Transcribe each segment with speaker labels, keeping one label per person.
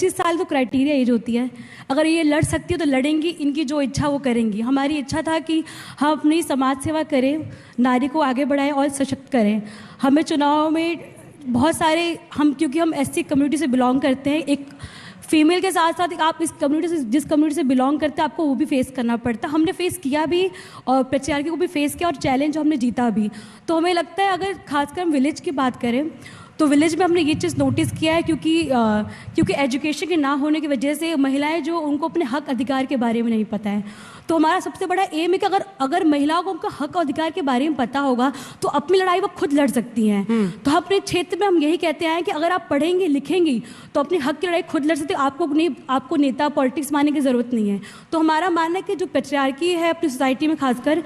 Speaker 1: 25 साल तो criteria as होती है। अगर ये लड़ सकती है तो लड़ेंगी, इनकी जो इच्छा वो करेंगी। हमारी इच्छा था कि हम अपनी समाज सेवा करें, नारी को आगे बढ़ाएं और सशक्त करें। हमें चुनाव में बहुत सारे क्योंकि हम एससी कम्युनिटी से बिलोंग करते हैं, एक फीमेल के साथ साथ आप इस कम्युनिटी से जिस कम्युनिटी से बिलोंग करते हैं आपको वो भी फेस करना पड़ता है। हमने फेस किया भी और प्रत्याशी को भी फेस किया और चैलेंज हमने जीता भी। तो हमें लगता है अगर खासकर हम विलेज की बात करें तो विलेज में हमने ये चीज़ नोटिस किया है क्योंकि एजुकेशन के ना होने की वजह से महिलाएं जो उनको अपने हक अधिकार के बारे में नहीं पता है। तो हमारा सबसे बड़ा एम है कि अगर महिलाओं को उनका हक और अधिकार के बारे में पता होगा तो अपनी लड़ाई वो खुद लड़ सकती हैं। तो अपने क्षेत्र में हम यही कहते हैं कि अगर आप पढ़ेंगी लिखेंगी तो अपने हक की लड़ाई खुद लड़ सकते हो। आपको नेता पॉलिटिक्स मानने की ज़रूरत नहीं है। तो हमारा मानना है कि जो पैट्रियार्की है अपनी सोसाइटी में खासकर,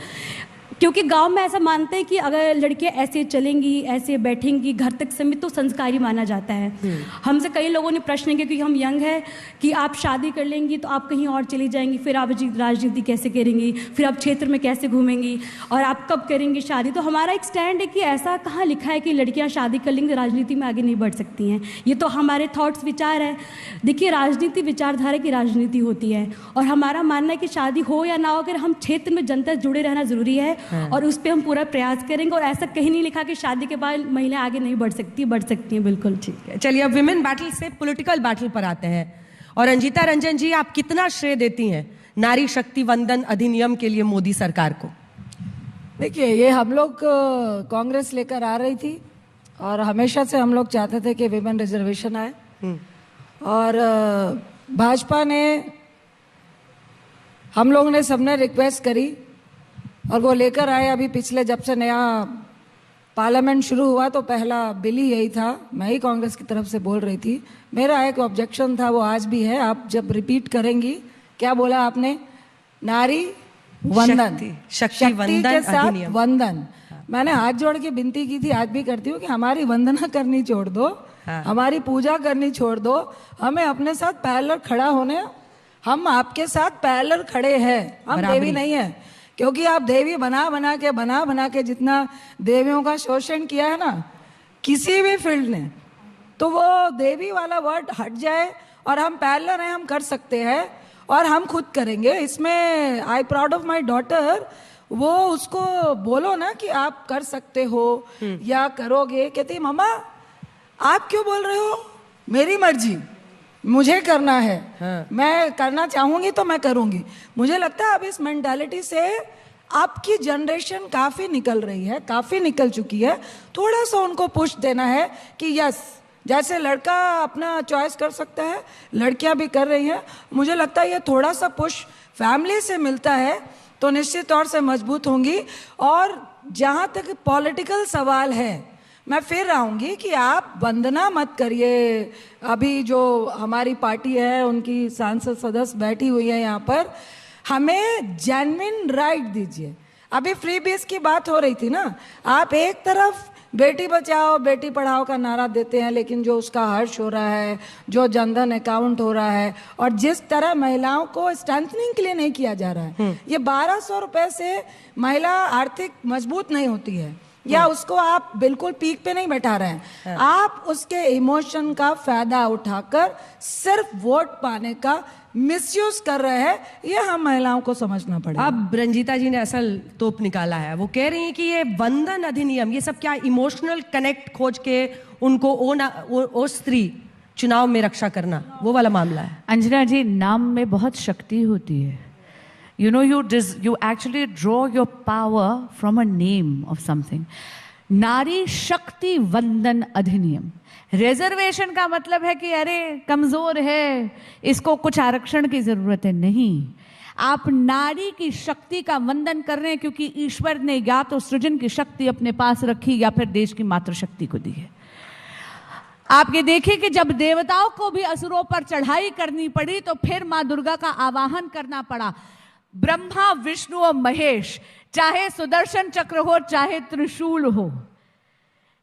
Speaker 1: क्योंकि गांव में ऐसा मानते हैं कि अगर लड़कियां ऐसे चलेंगी ऐसे बैठेंगी घर तक सीमित तो संस्कारी माना जाता है। हमसे कई लोगों ने प्रश्न किया क्योंकि हम यंग है कि आप शादी कर लेंगी तो आप कहीं और चली जाएंगी, फिर आप राजनीति कैसे करेंगी, फिर आप क्षेत्र में कैसे घूमेंगी और आप कब करेंगी शादी। तो हमारा एक स्टैंड है कि ऐसा कहाँ लिखा है कि लड़कियाँ शादी कर लेंगी तो राजनीति में आगे नहीं बढ़ सकती हैं। ये तो हमारे थॉट्स विचार है। देखिए राजनीति विचारधारा की राजनीति होती है और हमारा मानना है कि शादी हो या ना हो अगर हम क्षेत्र में जनता से जुड़े रहना जरूरी है और उस पर हम पूरा प्रयास करेंगे। और ऐसा कहीं नहीं लिखा कि शादी के बाद महिलाएं आगे नहीं बढ़ सकती हैं। बिल्कुल ठीक है।
Speaker 2: चलिए अब विमेन बैटल से पॉलिटिकल बैटल पर आते हैं। और रंजीता रंजन जी, आप कितना श्रेय देती हैं नारी शक्ति वंदन अधिनियम के लिए मोदी सरकार को?
Speaker 3: देखिए ये हम लोग कांग्रेस लेकर आ रही थी और हमेशा से हम लोग चाहते थे कि विमेन रिजर्वेशन आए और भाजपा ने, हम लोग ने सबने रिक्वेस्ट करी और वो लेकर आए। अभी पिछले जब से नया पार्लियामेंट शुरू हुआ तो पहला बिल ही यही था। मैं ही कांग्रेस की तरफ से बोल रही थी। मेरा एक ऑब्जेक्शन था, वो आज भी है। आप जब रिपीट करेंगी, क्या बोला आपने? नारी वंदन, शक्ति के साथ वंदन। मैंने हाथ जोड़ के विनती की थी, आज भी करती हूँ कि हमारी वंदना करनी छोड़ दो, हमारी पूजा करनी छोड़ दो, हमें अपने साथ पैरेलल खड़ा होने। हम आपके साथ पैरेलल खड़े हैं, हम देवी नहीं है। क्योंकि आप देवी बना के जितना देवियों का शोषण किया है ना किसी भी फील्ड ने, तो वो देवी वाला वर्ड हट जाए और हम पैरेलल हैं, हम कर सकते हैं और हम खुद करेंगे। इसमें I proud of my daughter, वो उसको बोलो ना कि आप कर सकते हो या करोगे। कहती मम्मा आप क्यों बोल रहे हो, मेरी मर्जी, मुझे करना है। मैं करना चाहूंगी तो मैं करूंगी। मुझे लगता है अब इस मेंटालिटी से आपकी जनरेशन काफी निकल रही है, काफी निकल चुकी है। थोड़ा सा उनको पुश देना है कि यस, जैसे लड़का अपना चॉइस कर सकता है लड़कियां भी कर रही हैं। मुझे लगता है ये थोड़ा सा पुश फैमिली से मिलता है तो निश्चित तौर से मजबूत होंगी। और जहां तक पॉलिटिकल सवाल है, मैं फिर आऊंगी कि आप वंदना मत करिए। अभी जो हमारी पार्टी है उनकी सांसद सदस्य बैठी हुई है यहाँ पर, हमें जेन्युइन राइट दीजिए। अभी फ्री बीस की बात हो रही थी ना, आप एक तरफ बेटी बचाओ बेटी पढ़ाओ का नारा देते हैं, लेकिन जो उसका हर्ष हो रहा है, जो जनधन अकाउंट हो रहा है और जिस तरह महिलाओं को स्ट्रेंथनिंग के लिए नहीं किया जा रहा है, ये 1200 रुपए से महिला आर्थिक मजबूत नहीं होती है या उसको आप बिल्कुल पीक पे नहीं बैठा रहे हैं। आप उसके इमोशन का फायदा उठाकर सिर्फ वोट पाने का मिसयूज कर रहे हैं, ये हम महिलाओं को समझना पड़ेगा।
Speaker 2: अब रंजीता जी ने असल तोप निकाला है। वो कह रही हैं कि ये वंदन अधिनियम, ये सब क्या इमोशनल कनेक्ट खोज के उनको ओ स्त्री चुनाव में रक्षा करना, वो वाला मामला है?
Speaker 4: अंजना जी, नाम में बहुत शक्ति होती है। You know, you actually draw your power from a name of something. नारी शक्ति वंदन अधिनियम। रिजर्वेशन का मतलब है कि अरे कमजोर है, इसको कुछ आरक्षण की जरूरत है। नहीं, आप नारी की शक्ति का वंदन कर रहे हैं क्योंकि ईश्वर ने या तो सृजन की शक्ति अपने पास रखी या फिर देश की मातृशक्ति को दी है। आप ये देखिए कि जब देवताओं को भी असुरों पर चढ़ाई करनी पड़ी तो फिर मां दुर्गा का आवाहन करना पड़ा। ब्रह्मा विष्णु और महेश, चाहे सुदर्शन चक्र हो, चाहे त्रिशूल हो,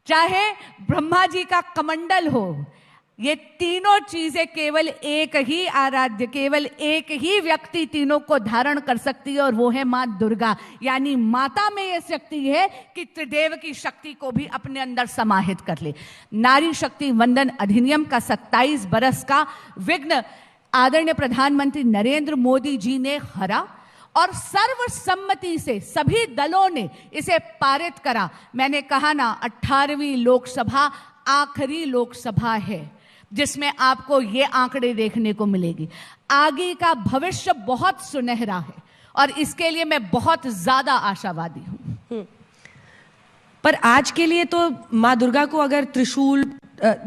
Speaker 4: चाहे ब्रह्मा जी का कमंडल हो, ये तीनों चीजें केवल एक ही आराध्य, केवल एक ही व्यक्ति तीनों को धारण कर सकती है, और वो है मां दुर्गा। यानी माता में ये शक्ति है कि त्रिदेव की शक्ति को भी अपने अंदर समाहित कर ले। नारी शक्ति वंदन अधिनियम का 27 बरस का विघ्न आदरणीय प्रधानमंत्री नरेंद्र मोदी जी ने हरा और सर्वसम्मति से सभी दलों ने इसे पारित करा। मैंने कहा ना, 18वीं लोकसभा आखिरी लोकसभा है जिसमें आपको ये आंकड़े देखने को मिलेगी। आगे का भविष्य बहुत सुनहरा है और इसके लिए मैं बहुत ज्यादा आशावादी हूं।
Speaker 2: पर आज के लिए तो माँ दुर्गा को अगर त्रिशूल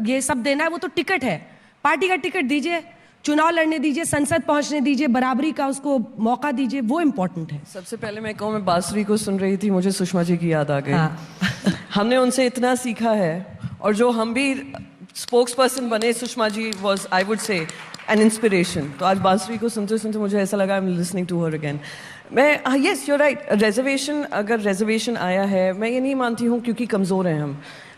Speaker 2: ये सब देना है, वो तो टिकट है, पार्टी का टिकट दीजिए, चुनाव लड़ने दीजिए, संसद पहुंचने दीजिए, बराबरी का उसको मौका दीजिए, वो इम्पोर्टेंट है।
Speaker 5: सबसे पहले मैं कहूँ, मैं बांसुरी को सुन रही थी, मुझे सुषमा जी की याद आ गई।
Speaker 2: हाँ।
Speaker 5: हमने उनसे इतना सीखा है, और जो हम भी स्पोक्स पर्सन बने, Sushma ji was, I would say, an inspiration. तो आज बांसुरी को सुनते सुनते मुझे ऐसा लगा, I am listening to her again. मैं यस, यूर राइट, रिजर्वेशन, अगर रिजर्वेशन आया है, मैं ये नहीं मानती हूँ क्योंकि कमज़ोर हैं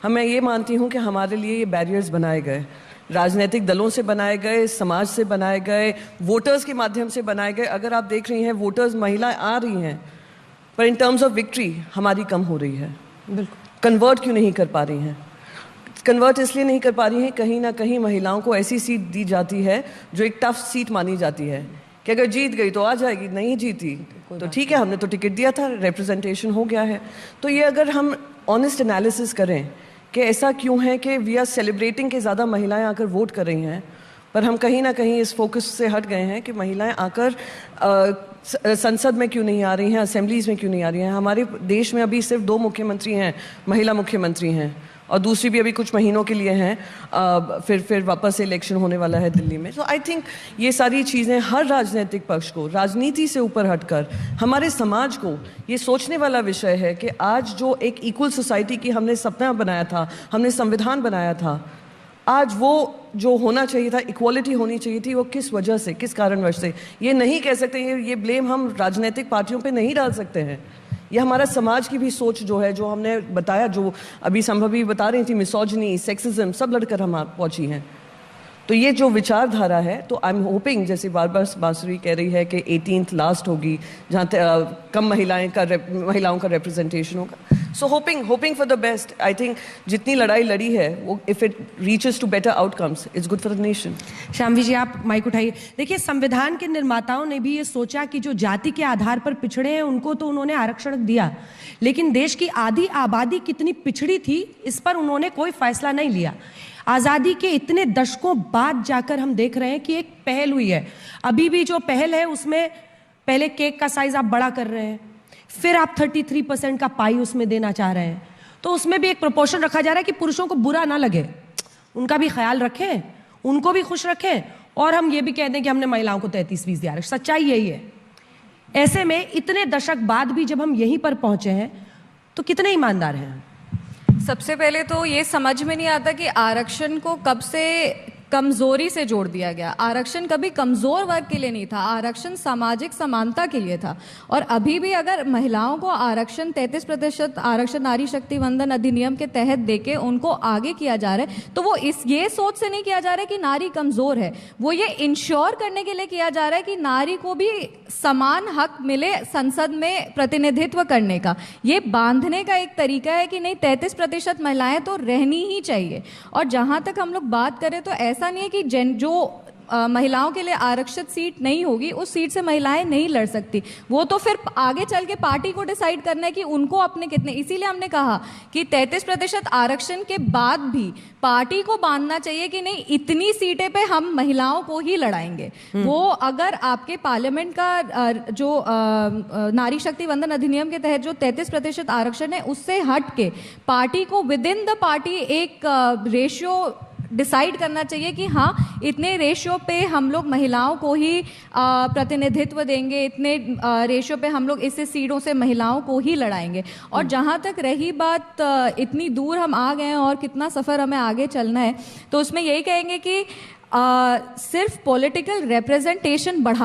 Speaker 5: हम मैं ये मानती हूँ कि हमारे लिए ये बैरियर्स बनाए गए, राजनीतिक दलों से बनाए गए, समाज से बनाए गए, वोटर्स के माध्यम से बनाए गए। अगर आप देख रही हैं, वोटर्स महिलाएं आ रही हैं, पर इन टर्म्स ऑफ विक्ट्री हमारी कम हो रही है। बिल्कुल। कन्वर्ट क्यों नहीं कर पा रही हैं? कन्वर्ट इसलिए नहीं कर पा रही हैं, कहीं ना कहीं महिलाओं को ऐसी सीट दी जाती है जो एक टफ सीट मानी जाती है कि अगर जीत गई तो आ जाएगी, नहीं जीती तो ठीक है, हमने तो टिकट दिया था, रिप्रेजेंटेशन हो गया है। तो ये अगर हम ऑनेस्ट एनालिसिस करें कि ऐसा क्यों है कि वी आर सेलिब्रेटिंग कि ज़्यादा महिलाएं आकर वोट कर रही हैं, पर हम कहीं ना कहीं इस फोकस से हट गए हैं कि महिलाएं आकर संसद में क्यों नहीं आ रही हैं, असेंबलीज में क्यों नहीं आ रही हैं। हमारे देश में अभी सिर्फ 2 मुख्यमंत्री हैं, महिला मुख्यमंत्री हैं, और दूसरी भी अभी कुछ महीनों के लिए हैं, फिर वापस से इलेक्शन होने वाला है दिल्ली में। तो आई थिंक ये सारी चीज़ें हर राजनीतिक पक्ष को, राजनीति से ऊपर हटकर हमारे समाज को ये सोचने वाला विषय है कि आज जो एक इक्वल सोसाइटी की हमने सपना बनाया था, हमने संविधान बनाया था, आज वो जो होना चाहिए था, इक्वालिटी होनी चाहिए थी, वो किस वजह से, किस कारणवश से, ये नहीं कह सकते, ये ब्लेम हम राजनीतिक पार्टियों पे नहीं डाल सकते हैं। ये हमारा समाज की भी सोच जो है, जो हमने बताया, जो अभी संभवी बता रही थी, मिसोजिनी, सेक्सिज्म, सब लड़कर हम पहुंची हैं। तो ये जो विचारधारा है, तो आई एम होपिंग, जैसे बार बार बांसुरी कह रही है कि 18th लास्ट होगी जहाँ कम महिलाओं का रिप्रेजेंटेशन होगा। So hoping for the best. I think जितनी लड़ाई लड़ी है, वो if it reaches to better outcomes, it's good for the nation.
Speaker 2: Shyamvi ji, आप माइक उठाइए। देखिए, संविधान के निर्माताओं ने भी ये सोचा कि जो जाति के आधार पर पिछड़े हैं उनको तो उन्होंने आरक्षण दिया, लेकिन देश की आधी आबादी कितनी पिछड़ी थी, इस पर उन्होंने कोई फैसला नहीं लिया। आज़ादी के इतने दशकों बाद जाकर हम देख रहे हैं कि एक पहल हुई है। अभी भी जो पहल है उसमें पहले केक का साइज आप बड़ा कर रहे हैं, फिर आप 33% का पाई उसमें देना चाह रहे हैं, तो उसमें भी एक प्रोपोर्शन रखा जा रहा है कि पुरुषों को बुरा ना लगे, उनका भी ख्याल रखें, उनको भी खुश रखें, और हम ये भी कह दें कि हमने महिलाओं को 33% दिया। सच्चाई यही है। ऐसे में इतने दशक बाद भी जब हम यहीं पर पहुंचे हैं, तो कितने ईमानदार हैं?
Speaker 6: सबसे पहले तो ये समझ में नहीं आता कि आरक्षण को कब से कमजोरी से जोड़ दिया गया। आरक्षण कभी कमजोर वर्ग के लिए नहीं था, आरक्षण सामाजिक समानता के लिए था। और अभी भी अगर महिलाओं को आरक्षण 33% आरक्षण नारी शक्ति वंदन अधिनियम के तहत देके उनको आगे किया जा रहा है, तो वो ये सोच से नहीं किया जा रहा है कि नारी कमजोर है, वो ये इंश्योर करने के लिए किया जा रहा है कि नारी को भी समान हक मिले संसद में प्रतिनिधित्व करने का। ये बांधने का एक तरीका है कि नहीं, 33% महिलाएं तो रहनी ही चाहिए। और जहां तक हम लोग बात करें तो ऐसा नहीं है कि जो महिलाओं के लिए आरक्षित सीट नहीं होगी, उस सीट से महिलाएं नहीं लड़ सकती। वो तो फिर आगे चल के पार्टी को डिसाइड करना है कि उनको अपने कितने। इसीलिए हमने कहा कि 33% आरक्षण के बाद भी पार्टी को बांधना चाहिए कि नहीं, इतनी सीटें पे हम महिलाओं को ही लड़ाएंगे। वो अगर आपके पार्लियामेंट का जो नारी शक्ति वंदन अधिनियम के तहत जो 33% आरक्षण है, उससे हट के पार्टी को विद इन द पार्टी एक रेशियो डिसाइड करना चाहिए कि हाँ, इतने रेशियो पे हम लोग महिलाओं को ही प्रतिनिधित्व देंगे, इतने रेशियो पे हम लोग इससे सीटों से महिलाओं को ही लड़ाएंगे। और जहाँ तक रही बात इतनी दूर हम आ गए हैं और कितना सफ़र हमें आगे चलना है, तो उसमें यही कहेंगे कि सिर्फ पॉलिटिकल रिप्रेजेंटेशन बढ़ा